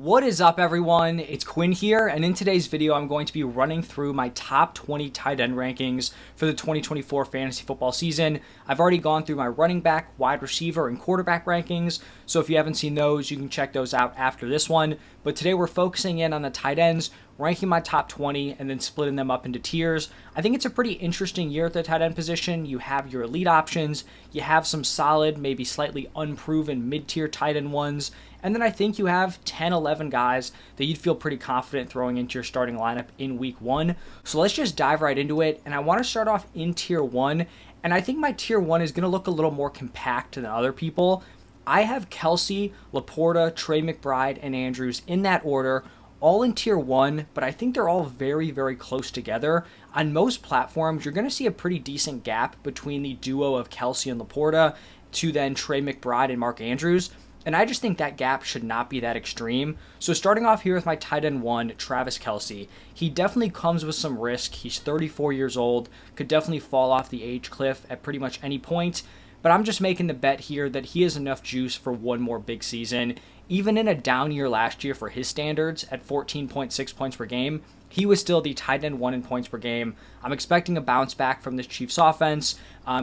What is up, everyone? It's Quinn here, and in today's video, I'm going to be running through my top 20 tight end rankings for the 2024 fantasy football season. I've already gone through my running back, wide receiver, and quarterback rankings, so if you haven't seen those, you can check those out after this one. But today, we're focusing in on the tight ends, ranking my top 20, and then splitting them up into tiers. I think it's a pretty interesting year at the tight end position. You have your elite options, you have some solid, maybe slightly unproven mid-tier tight end ones, and then I think you have 10, 11 guys that you'd feel pretty confident throwing into your starting lineup in week one. So let's just dive right into it. And I want to start off in tier one. And I think my tier one is going to look a little more compact than other people. I have Kelsey, Laporta, Trey McBride, and Andrews in that order, all in tier one, but I think they're all very, very close together. On most platforms, you're going to see a pretty decent gap between the duo of Kelsey and Laporta to then Trey McBride and Mark Andrews. And I just think that gap should not be that extreme. So starting off here with my tight end one, Travis Kelsey. He definitely comes with some risk. He's 34 years old, could definitely fall off the age cliff at pretty much any point. But I'm just making the bet here that he has enough juice for one more big season. Even in a down year last year for his standards at 14.6 points per game, he was still the tight end one in points per game. I'm expecting a bounce back from this Chiefs offense.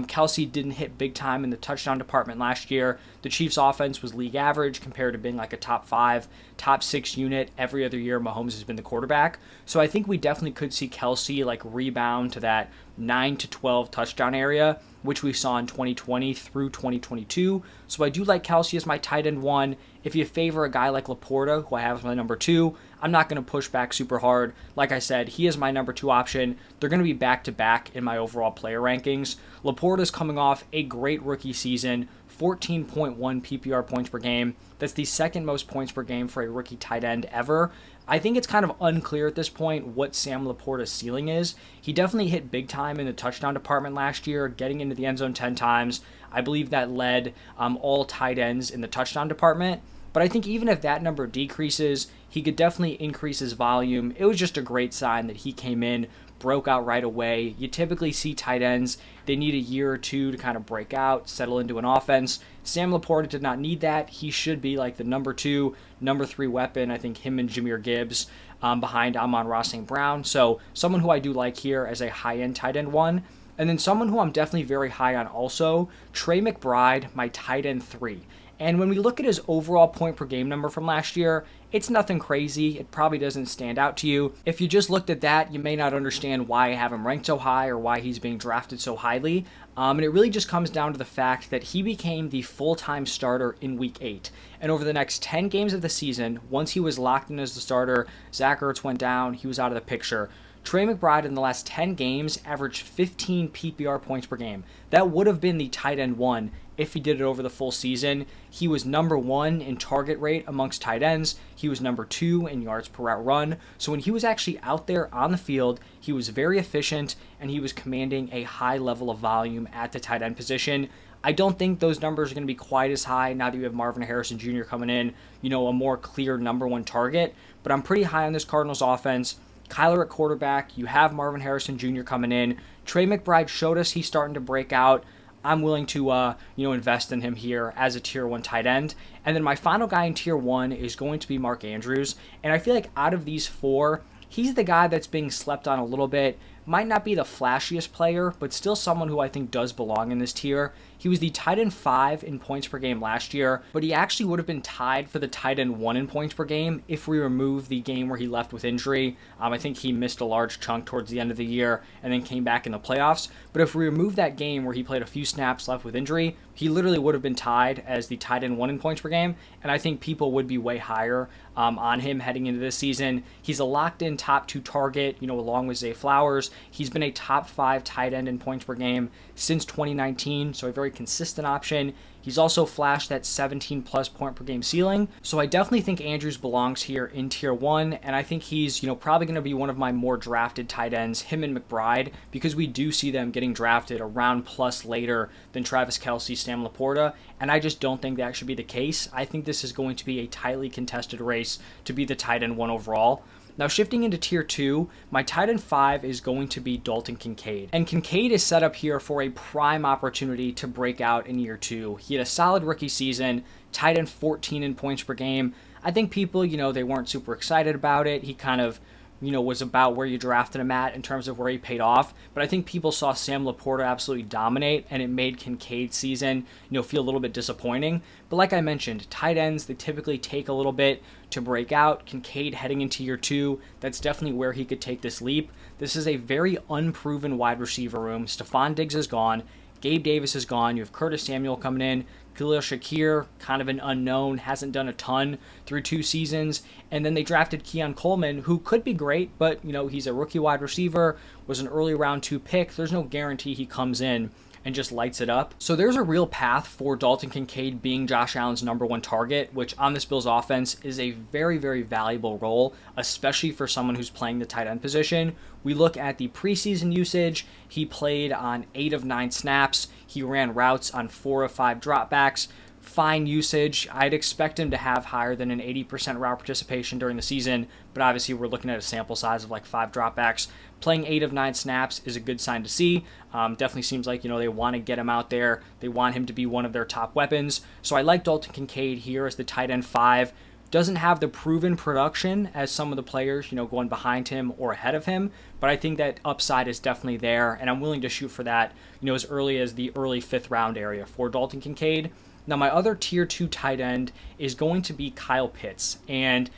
Kelsey didn't hit big time in the touchdown department last year. The Chiefs offense was league average compared to being like a top 5, top 6 unit every other year Mahomes has been the quarterback. So I think we definitely could see Kelsey like rebound to that 9 to 12 touchdown area, which we saw in 2020 through 2022. So I do like Kelsey as my tight end one. If you favor a guy like Laporta, who I have as my number 2, I'm not going to push back super hard. Like I said, he is my number 2 option. They're going to be back-to-back in my overall player rankings. Laporta's coming off a great rookie season, 14.1 PPR points per game. That's the second most points per game for a rookie tight end ever. I think it's kind of unclear at this point what Sam Laporta's ceiling is. He definitely hit big time in the touchdown department last year, getting into the end zone 10 times. I believe that led all tight ends in the touchdown department. But I think even if that number decreases, he could definitely increase his volume. It was just a great sign that he came in, broke out right away. You typically see tight ends, they need a year or two to kind of break out, settle into an offense. Sam Laporta did not need that. He should be like the number 2, number 3 weapon. I think him and Jahmyr Gibbs behind Amon-Ra St. Brown. So someone who I do like here as a high-end tight end one. And then someone who I'm definitely very high on also, Trey McBride, my tight end 3. And when we look at his overall point per game number from last year, it's nothing crazy. It probably doesn't stand out to you. If you just looked at that, you may not understand why I have him ranked so high or why he's being drafted so highly. And it really just comes down to the fact that he became the full-time starter in Week 8. And over the next 10 games of the season, once he was locked in as the starter, Zach Ertz went down, he was out of the picture. Trey McBride in the last 10 games averaged 15 PPR points per game. That would have been the tight end one if he did it over the full season. He was number 1 in target rate amongst tight ends. He was number 2 in yards per route run. So when he was actually out there on the field, he was very efficient and he was commanding a high level of volume at the tight end position. I don't think those numbers are going to be quite as high now that you have Marvin Harrison Jr. coming in, a more clear number 1 target. But I'm pretty high on this Cardinals offense. Kyler at quarterback, you have Marvin Harrison Jr. coming in. Trey McBride showed us he's starting to break out. I'm willing to, invest in him here as a tier 1 tight end. And then my final guy in tier 1 is going to be Mark Andrews. And I feel like out of these 4, he's the guy that's being slept on a little bit. Might not be the flashiest player, but still someone who I think does belong in this tier. He was the tight end 5 in points per game last year, but he actually would have been tied for the tight end 1 in points per game if we remove the game where he left with injury. I think he missed a large chunk towards the end of the year and then came back in the playoffs. But if we remove that game where he played a few snaps left with injury, he literally would have been tied as the tight end 1 in points per game. And I think people would be way higher on him heading into this season. He's a locked-in top 2 target, along with Zay Flowers. He's been a top 5 tight end in points per game since 2019, so a very consistent option. He's also flashed that 17 plus point per game ceiling. So I definitely think Andrews belongs here in tier 1. And I think he's, probably going to be one of my more drafted tight ends, him and McBride, because we do see them getting drafted a round plus later than Travis Kelsey, Sam Laporta. And I just don't think that should be the case. I think this is going to be a tightly contested race to be the tight end 1 overall. Now, shifting into tier 2, my tight end 5 is going to be Dalton Kincaid. And Kincaid is set up here for a prime opportunity to break out in year 2. He had a solid rookie season, tight end 14 in points per game. I think people, they weren't super excited about it. He kind of, was about where you drafted him at in terms of where he paid off. But I think people saw Sam Laporta absolutely dominate, and it made Kincaid's season, feel a little bit disappointing. But like I mentioned, tight ends, they typically take a little bit to break out. Kincaid heading into year 2, that's definitely where he could take this leap. This is a very unproven wide receiver room. Stephon Diggs is gone. Gabe Davis is gone. You have Curtis Samuel coming in. Khalil Shakir, kind of an unknown, hasn't done a ton through 2 seasons. And then they drafted Keon Coleman, who could be great, but, he's a rookie wide receiver, was an early round 2 pick. There's no guarantee he comes in and just lights it up. So there's a real path for Dalton Kincaid being Josh Allen's number 1 target, which on this Bills offense is a very, very valuable role, especially for someone who's playing the tight end position. We look at the preseason usage. He played on 8 of 9 snaps. He ran routes on 4 of 5 dropbacks. Fine usage. I'd expect him to have higher than an 80% route participation during the season, but obviously we're looking at a sample size of like 5 dropbacks. Playing 8 of 9 snaps is a good sign to see. Definitely seems like, they want to get him out there. They want him to be one of their top weapons. So I like Dalton Kincaid here as the tight end 5. Doesn't have the proven production as some of the players, going behind him or ahead of him, but I think that upside is definitely there, and I'm willing to shoot for that, as early as the early 5th round area for Dalton Kincaid. Now, my other tier 2 tight end is going to be Kyle Pitts, and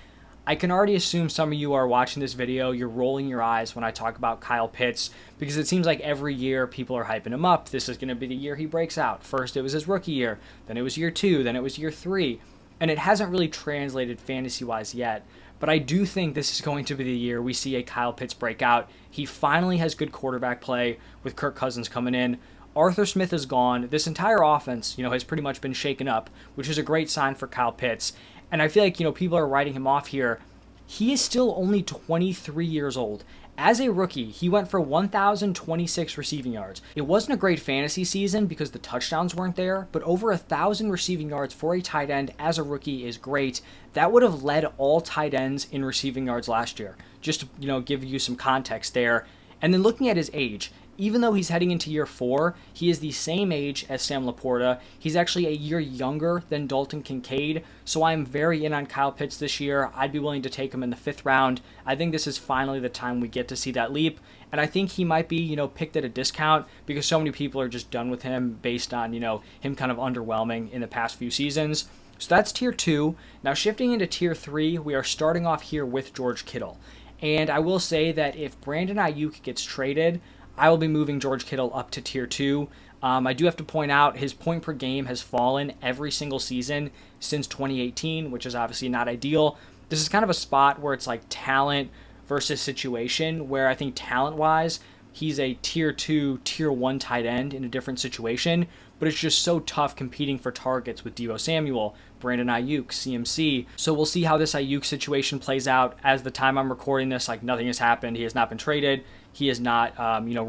I can already assume some of you are watching this video, you're rolling your eyes when I talk about Kyle Pitts, because it seems like every year people are hyping him up. This is going to be the year he breaks out. First, it was his rookie year, then it was year 2, then it was year 3, and it hasn't really translated fantasy-wise yet. But I do think this is going to be the year we see a Kyle Pitts breakout. He finally has good quarterback play with Kirk Cousins coming in. Arthur Smith is gone. This entire offense, has pretty much been shaken up, which is a great sign for Kyle Pitts. And I feel like, people are writing him off here. He is still only 23 years old. As a rookie, he went for 1,026 receiving yards. It wasn't a great fantasy season because the touchdowns weren't there, but over 1,000 receiving yards for a tight end as a rookie is great. That would have led all tight ends in receiving yards last year. Just to, give you some context there. And then looking at his age, even though he's heading into year 4, he is the same age as Sam Laporta. He's actually a year younger than Dalton Kincaid, so I'm very in on Kyle Pitts this year. I'd be willing to take him in the 5th round. I think this is finally the time we get to see that leap, and I think he might be, picked at a discount because so many people are just done with him based on, him kind of underwhelming in the past few seasons. So that's tier 2. Now shifting into tier 3, we are starting off here with George Kittle. And I will say that if Brandon Ayuk gets traded, I will be moving George Kittle up to tier 2. I do have to point out his point per game has fallen every single season since 2018, which is obviously not ideal. This is kind of a spot where it's like talent versus situation, where I think talent-wise, he's a tier 2, tier 1 tight end in a different situation, but it's just so tough competing for targets with Deebo Samuel, Brandon Ayuk, CMC. So we'll see how this Ayuk situation plays out. As the time I'm recording this, like nothing has happened. He has not been traded. He is not,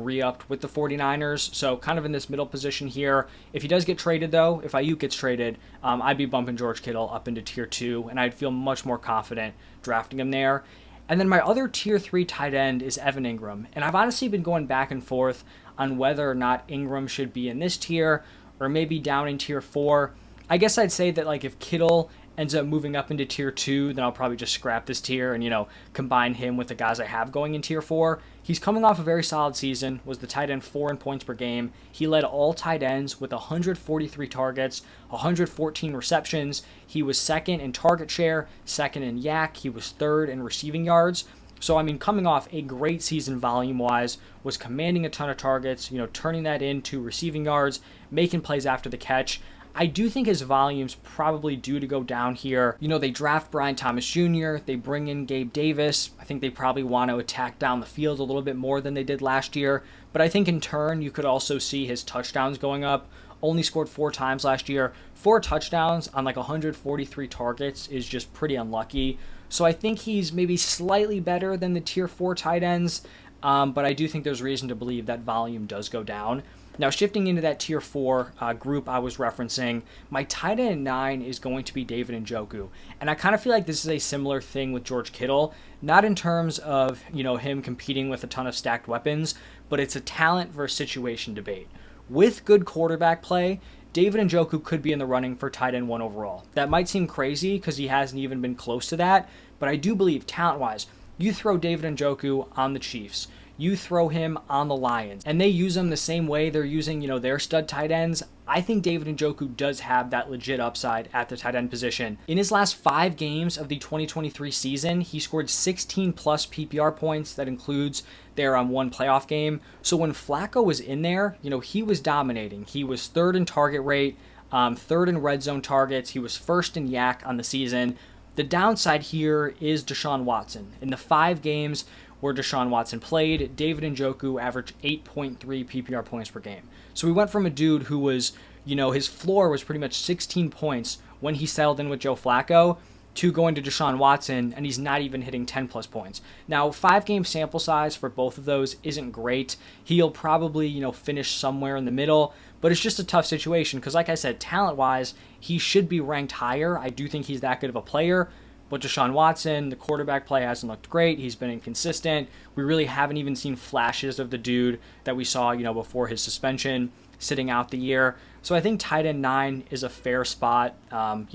re-upped with the 49ers. So kind of in this middle position here. If he does get traded, though, if Ayuk gets traded, I'd be bumping George Kittle up into tier 2, and I'd feel much more confident drafting him there. And then my other tier 3 tight end is Evan Ingram. And I've honestly been going back and forth on whether or not Ingram should be in this tier or maybe down in tier 4. I guess I'd say that like if Kittle ends up moving up into tier 2, then I'll probably just scrap this tier and, combine him with the guys I have going in tier 4. He's coming off a very solid season, was the tight end 4 in points per game. He led all tight ends with 143 targets, 114 receptions. He was 2nd in target share, 2nd in yak. He was 3rd in receiving yards. So, coming off a great season volume-wise, was commanding a ton of targets, turning that into receiving yards, making plays after the catch. I do think his volume's probably due to go down here. They draft Brian Thomas Jr., they bring in Gabe Davis. I think they probably want to attack down the field a little bit more than they did last year. But I think in turn, you could also see his touchdowns going up. Only scored 4 times last year. 4 touchdowns on like 143 targets is just pretty unlucky. So I think he's maybe slightly better than the tier 4 tight ends, but I do think there's reason to believe that volume does go down. Now, shifting into that tier 4 group I was referencing, my tight end 9 is going to be David Njoku. And I kind of feel like this is a similar thing with George Kittle, not in terms of, him competing with a ton of stacked weapons, but it's a talent versus situation debate. With good quarterback play, David Njoku could be in the running for tight end 1 overall. That might seem crazy because he hasn't even been close to that, but I do believe talent-wise, you throw David Njoku on the Chiefs, you throw him on the Lions, and they use him the same way they're using, their stud tight ends. I think David Njoku does have that legit upside at the tight end position. In his last 5 games of the 2023 season, he scored 16 plus PPR points. That includes their one playoff game. So when Flacco was in there, he was dominating. He was 3rd in target rate, 3rd in red zone targets. He was 1st in yak on the season. The downside here is Deshaun Watson. In the 5 games where Deshaun Watson played, David Njoku averaged 8.3 PPR points per game. So we went from a dude who was, his floor was pretty much 16 points when he settled in with Joe Flacco to going to Deshaun Watson, and he's not even hitting 10 plus points. Now, 5-game sample size for both of those isn't great. He'll probably, finish somewhere in the middle, but it's just a tough situation because, like I said, talent-wise, he should be ranked higher. I do think he's that good of a player. But Deshaun Watson, the quarterback play hasn't looked great. He's been inconsistent. We really haven't even seen flashes of the dude that we saw, before his suspension, sitting out the year. So I think tight end 9 is a fair spot. Some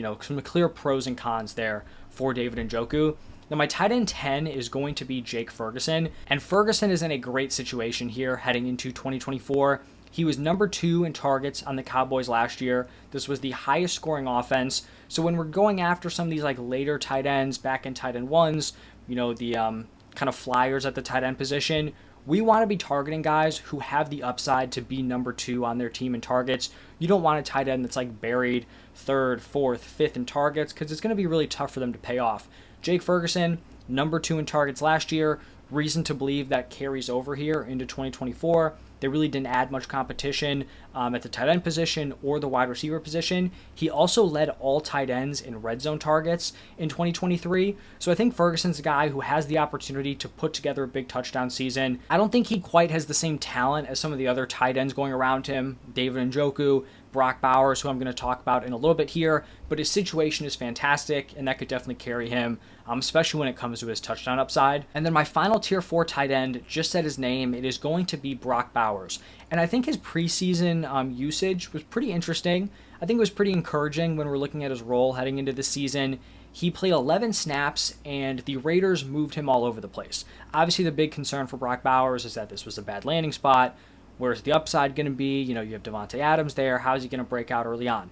clear pros and cons there for David Njoku. Now my tight end 10 is going to be Jake Ferguson. And Ferguson is in a great situation here heading into 2024. He was number 2 in targets on the Cowboys last year. This was the highest scoring offense. So when we're going after some of these later tight ends, back in tight end 1s, the kind of flyers at the tight end position, we want to be targeting guys who have the upside to be number 2 on their team in targets. You don't want a tight end that's buried 3rd, 4th, 5th in targets because it's going to be really tough for them to pay off. Jake Ferguson, number 2 in targets last year. Reason to believe that carries over here into 2024. They really didn't add much competition at the tight end position or the wide receiver position. He also led all tight ends in red zone targets in 2023. So I think Ferguson's a guy who has the opportunity to put together a big touchdown season. I don't think he quite has the same talent as some of the other tight ends going around him. David Njoku, Brock Bowers, who I'm going to talk about in a little bit here, but his situation is fantastic, and that could definitely carry him, especially when it comes to his touchdown upside. And then my final tier 4 tight end just said his name. It is going to be Brock Bowers. And I think his preseason usage was pretty interesting. I think it was pretty encouraging when we're looking at his role heading into the season. He played 11 snaps, and the Raiders moved him all over the place. Obviously, the big concern for Brock Bowers is that this was a bad landing spot. Where's the upside going to be? You have Devontae Adams there. How's he going to break out early on?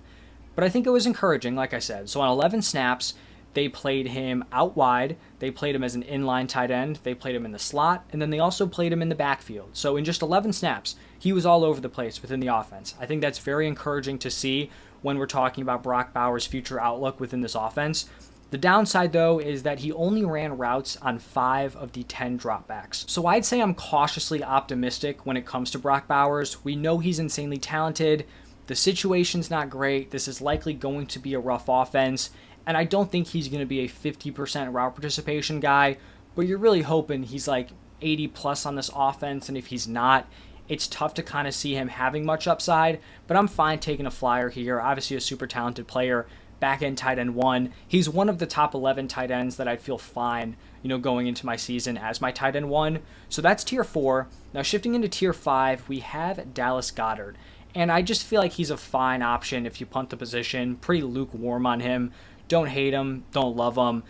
But I think it was encouraging, like I said. So on 11 snaps, they played him out wide. They played him as an inline tight end. They played him in the slot. And then they also played him in the backfield. So in just 11 snaps, he was all over the place within the offense. I think that's very encouraging to see when we're talking about Brock Bowers' future outlook within this offense. The downside, though, is that he only ran routes on 5 of the 10 dropbacks. So I'd say I'm cautiously optimistic when it comes to Brock Bowers. We know he's insanely talented. The situation's not great. This is likely going to be a rough offense. And I don't think he's going to be a 50% route participation guy. But you're really hoping he's 80 plus on this offense. And if he's not, it's tough to kind of see him having much upside. But I'm fine taking a flyer here. Obviously a super talented player. Back-end tight end 1. He's one of the top 11 tight ends that I'd feel fine, going into my season as my tight end 1. So that's tier 4. Now shifting into tier 5, we have Dallas Goedert. And I just feel like he's a fine option if you punt the position. Pretty lukewarm on him. Don't hate him. Don't love him.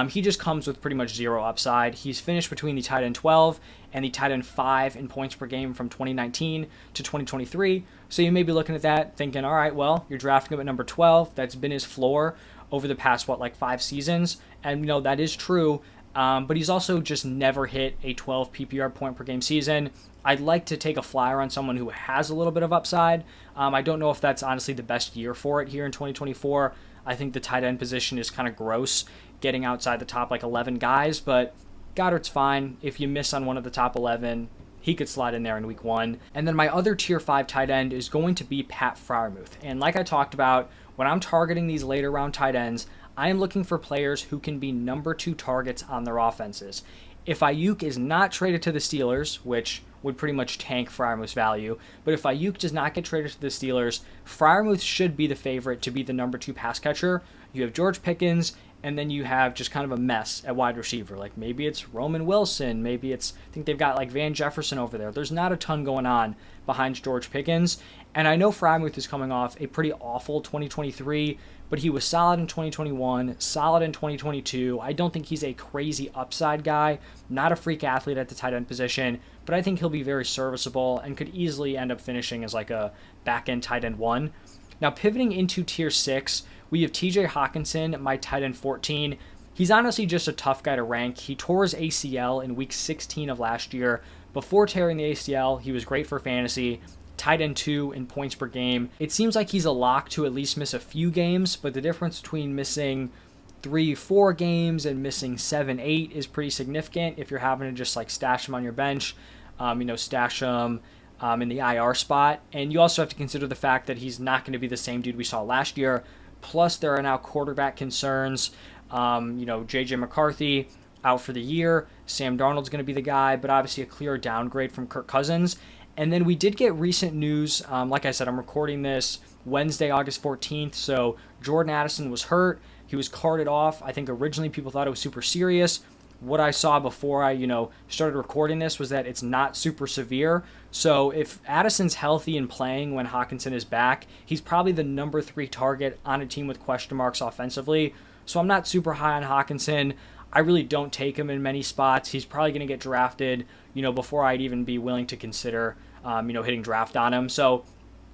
He just comes with pretty much zero upside. He's finished between the tight end 12 and the tight end 5 in points per game from 2019 to 2023. So you may be looking at that thinking, all right, well, you're drafting him at number 12. That's been his floor over the past, 5 seasons. And, that is true. But he's also just never hit a 12 PPR point per game season. I'd like to take a flyer on someone who has a little bit of upside. I don't know if that's honestly the best year for it here in 2024. I think the tight end position is kind of gross, getting outside the top 11 guys, but Goddard's fine. If you miss on one of the top 11, he could slide in there in week 1. And then my other tier 5 tight end is going to be Pat Freiermuth. And like I talked about, when I'm targeting these later round tight ends, I am looking for players who can be number 2 targets on their offenses. If Ayuk is not traded to the Steelers, which would pretty much tank Freiermuth's value, but if Ayuk does not get traded to the Steelers, Freiermuth should be the favorite to be the number 2 pass catcher. You have George Pickens and then you have just kind of a mess at wide receiver. Like maybe it's Roman Wilson, maybe it's, I think they've got like Van Jefferson over there. There's not a ton going on behind George Pickens. And I know Freiermuth is coming off a pretty awful 2023, but he was solid in 2021, solid in 2022. I don't think he's a crazy upside guy, not a freak athlete at the tight end position, but I think he'll be very serviceable and could easily end up finishing as like a back end tight end 1. Now, pivoting into tier 6, we have TJ Hawkinson, my tight end 14. He's honestly just a tough guy to rank. He tore his ACL in week 16 of last year. Before tearing the ACL, he was great for fantasy. Tight end 2 in points per game. It seems like he's a lock to at least miss a few games, but the difference between missing 3-4 games and missing 7-8 is pretty significant if you're having to just like stash him on your bench, stash him in the IR spot. And you also have to consider the fact that he's not going to be the same dude we saw last year. Plus, there are now quarterback concerns. JJ McCarthy out for the year. Sam Darnold's going to be the guy, but obviously a clear downgrade from Kirk Cousins. And then we did get recent news. Like I said, I'm recording this Wednesday, August 14th. So Jordan Addison was hurt. He was carted off. I think originally people thought it was super serious. What I saw before I, started recording this was that it's not super severe. So if Addison's healthy and playing when Hawkinson is back, he's probably the number 3 target on a team with question marks offensively. So I'm not super high on Hawkinson. I really don't take him in many spots. He's probably going to get drafted, before I'd even be willing to consider, hitting draft on him. So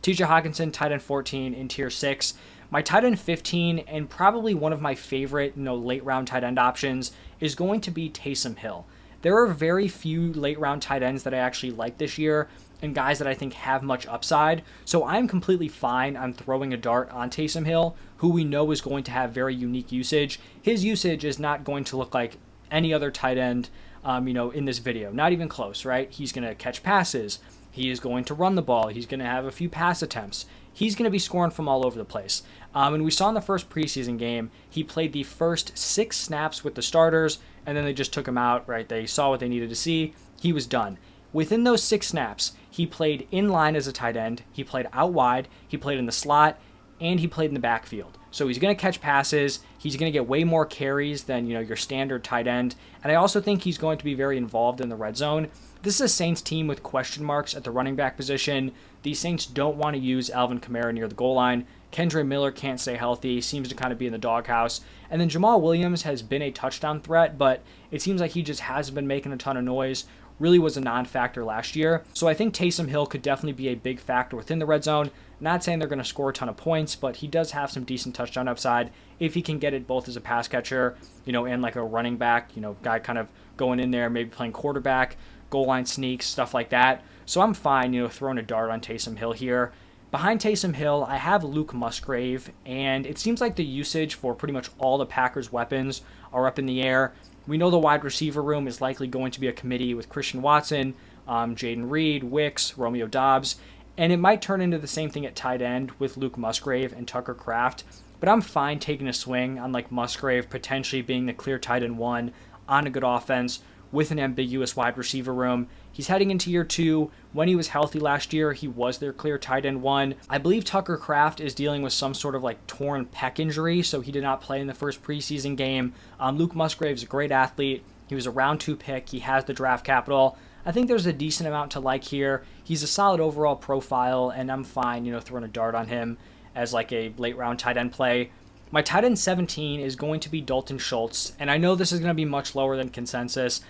TJ Hawkinson, tight end 14 in tier 6. My tight end 15, and probably one of my favorite, late round tight end options, is going to be Taysom Hill. There are very few late round tight ends that I actually like this year, and guys that I think have much upside. So I'm completely fine on throwing a dart on Taysom Hill, who we know is going to have very unique usage. His usage is not going to look like any other tight end, in this video. Not even close, right? He's going to catch passes. He is going to run the ball. He's going to have a few pass attempts. He's going to be scoring from all over the place. And we saw in the first preseason game, he played the first 6 snaps with the starters, and then they just took him out, right? They saw what they needed to see. He was done. Within those 6 snaps, he played in line as a tight end. He played out wide. He played in the slot, and he played in the backfield. So he's going to catch passes. He's going to get way more carries than, your standard tight end. And I also think he's going to be very involved in the red zone. This is a Saints team with question marks at the running back position. The Saints don't want to use Alvin Kamara near the goal line. Kendre Miller can't stay healthy, seems to kind of be in the doghouse. And then Jamal Williams has been a touchdown threat, but it seems like he just hasn't been making a ton of noise. Really was a non-factor last year. So I think Taysom Hill could definitely be a big factor within the red zone. Not saying they're going to score a ton of points, but he does have some decent touchdown upside if he can get it both as a pass catcher, and like a running back, guy kind of going in there, maybe playing quarterback, goal line sneaks, stuff like that. So I'm fine, throwing a dart on Taysom Hill here. Behind Taysom Hill, I have Luke Musgrave, and it seems like the usage for pretty much all the Packers' weapons are up in the air. We know the wide receiver room is likely going to be a committee with Christian Watson, Jaden Reed, Wicks, Romeo Doubs, and it might turn into the same thing at tight end with Luke Musgrave and Tucker Kraft. But I'm fine taking a swing on like Musgrave potentially being the clear tight end 1 on a good offense with an ambiguous wide receiver room. He's heading into year 2. When he was healthy last year, he was their clear tight end 1. I believe Tucker Kraft is dealing with some sort of like torn pec injury, so he did not play in the first preseason game. Luke Musgrave's a great athlete. He was a round 2 pick. He has the draft capital. I think there's a decent amount to like here. He's a solid overall profile, and I'm fine, throwing a dart on him as like a late round tight end play. My tight end 17 is going to be Dalton Schultz, and I know this is going to be much lower than consensus.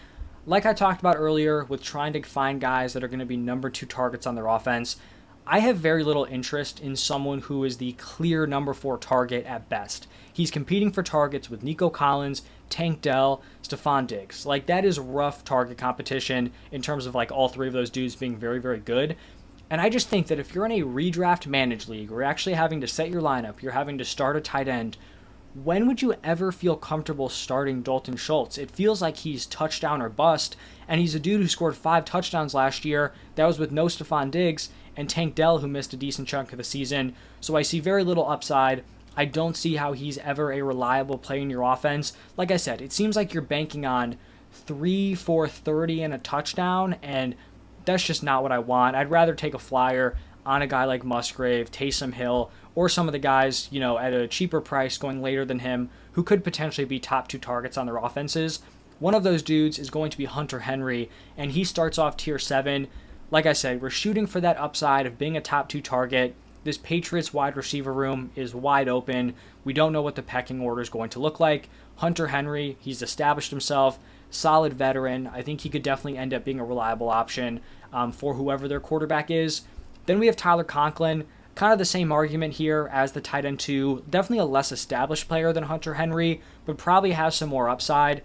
Like I talked about earlier with trying to find guys that are going to be number 2 targets on their offense, I have very little interest in someone who is the clear number 4 target at best. He's competing for targets with Nico Collins, Tank Dell, Stephon Diggs. Like, that is rough target competition in terms of like all 3 of those dudes being very, very good. And I just think that if you're in a redraft managed league, where you're actually having to set your lineup, you're having to start a tight end, when would you ever feel comfortable starting Dalton Schultz? It feels like he's touchdown or bust, and he's a dude who scored 5 touchdowns last year. That was with no Stephon Diggs and Tank Dell, who missed a decent chunk of the season. So I see very little upside. I don't see how he's ever a reliable play in your offense. Like I said, it seems like you're banking on 3 for 30 and a touchdown, and that's just not what I want. I'd rather take a flyer on a guy like Musgrave, Taysom Hill, or some of the guys, at a cheaper price going later than him who could potentially be top 2 targets on their offenses. One of those dudes is going to be Hunter Henry, and he starts off tier 7. Like I said, we're shooting for that upside of being a top 2 target. This Patriots wide receiver room is wide open. We don't know what the pecking order is going to look like. Hunter Henry, he's established himself, solid veteran. I think he could definitely end up being a reliable option for whoever their quarterback is. Then we have Tyler Conklin, kind of the same argument here as the tight end 2. Definitely a less established player than Hunter Henry, but probably has some more upside.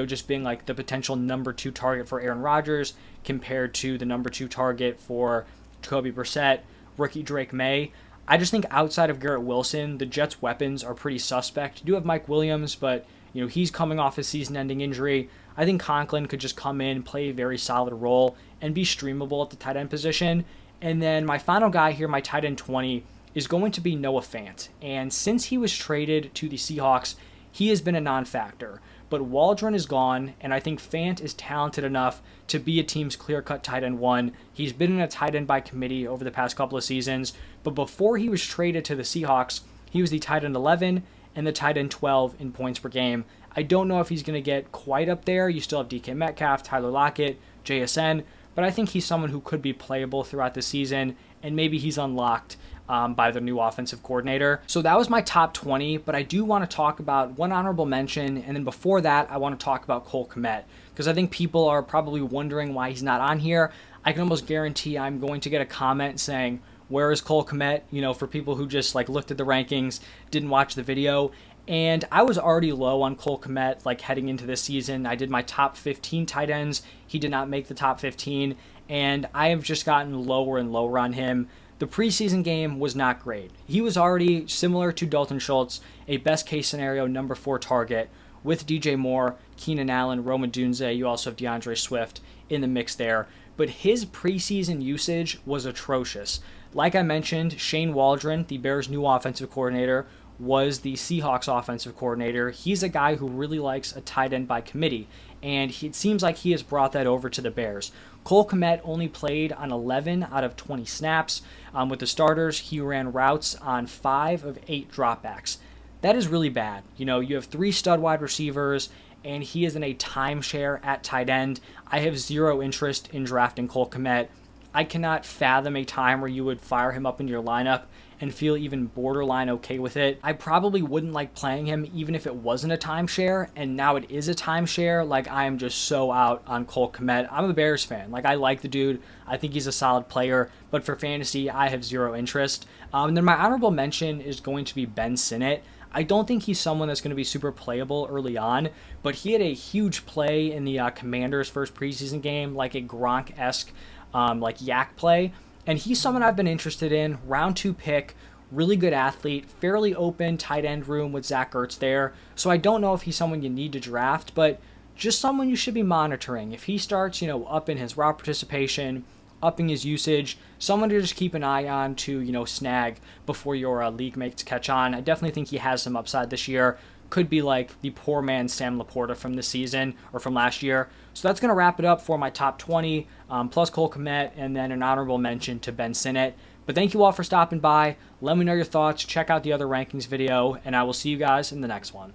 Just being like the potential number 2 target for Aaron Rodgers compared to the number 2 target for Jacoby Brissett, rookie Drake May. I just think outside of Garrett Wilson, the Jets' weapons are pretty suspect. You do have Mike Williams, but he's coming off a season-ending injury. I think Conklin could just come in, play a very solid role, and be streamable at the tight end position. And then my final guy here, my tight end 20, is going to be Noah Fant. And since he was traded to the Seahawks, he has been a non-factor. But Waldron is gone, and I think Fant is talented enough to be a team's clear-cut tight end 1. He's been in a tight end by committee over the past couple of seasons, but before he was traded to the Seahawks, he was the tight end 11 and the tight end 12 in points per game. I don't know if he's going to get quite up there. You still have DK Metcalf, Tyler Lockett, JSN, but I think he's someone who could be playable throughout the season, and maybe he's unlocked by the new offensive coordinator. So that was my top 20, but I do want to talk about one honorable mention, and then before that, I want to talk about Cole Kmet, because I think people are probably wondering why he's not on here. I can almost guarantee I'm going to get a comment saying, where is Cole Kmet? For people who just looked at the rankings, didn't watch the video. And I was already low on Cole Kmet heading into this season. I did my top 15 tight ends. He did not make the top 15, and I have just gotten lower and lower on him. The preseason game was not great. He was already similar to Dalton Schultz, a best case scenario number 4 target with DJ Moore, Keenan Allen, Rome Odunze. You also have DeAndre Swift in the mix there. But his preseason usage was atrocious. Like I mentioned, Shane Waldron, the Bears' new offensive coordinator, was the Seahawks offensive coordinator. He's a guy who really likes a tight end by committee, and it seems like he has brought that over to the Bears. Cole Kmet only played on 11 out of 20 snaps. With the starters, he ran routes on 5 of 8 dropbacks. That is really bad. You have 3 stud wide receivers, and he is in a timeshare at tight end. I have zero interest in drafting Cole Kmet. I cannot fathom a time where you would fire him up in your lineup and feel even borderline okay with it. I probably wouldn't like playing him even if it wasn't a timeshare, and now it is a timeshare. I am just so out on Cole Kmet. I'm a Bears fan. I like the dude. I think he's a solid player, but for fantasy, I have zero interest. And then my honorable mention is going to be Ben Sinnott. I don't think he's someone that's going to be super playable early on, but he had a huge play in the Commanders' first preseason game, like a Gronk-esque yak play. And he's someone I've been interested in. Round 2 pick, really good athlete, fairly open tight end room with Zach Ertz there. So I don't know if he's someone you need to draft, but just someone you should be monitoring. If he starts, up in his route participation, upping his usage, someone to just keep an eye on to, snag before your league mates catch on. I definitely think he has some upside this year. Could be like the poor man Sam Laporta from this season or from last year. So that's going to wrap it up for my top 20, plus Cole Kmet, and then an honorable mention to Ben Sinnott. But thank you all for stopping by. Let me know your thoughts. Check out the other rankings video, and I will see you guys in the next one.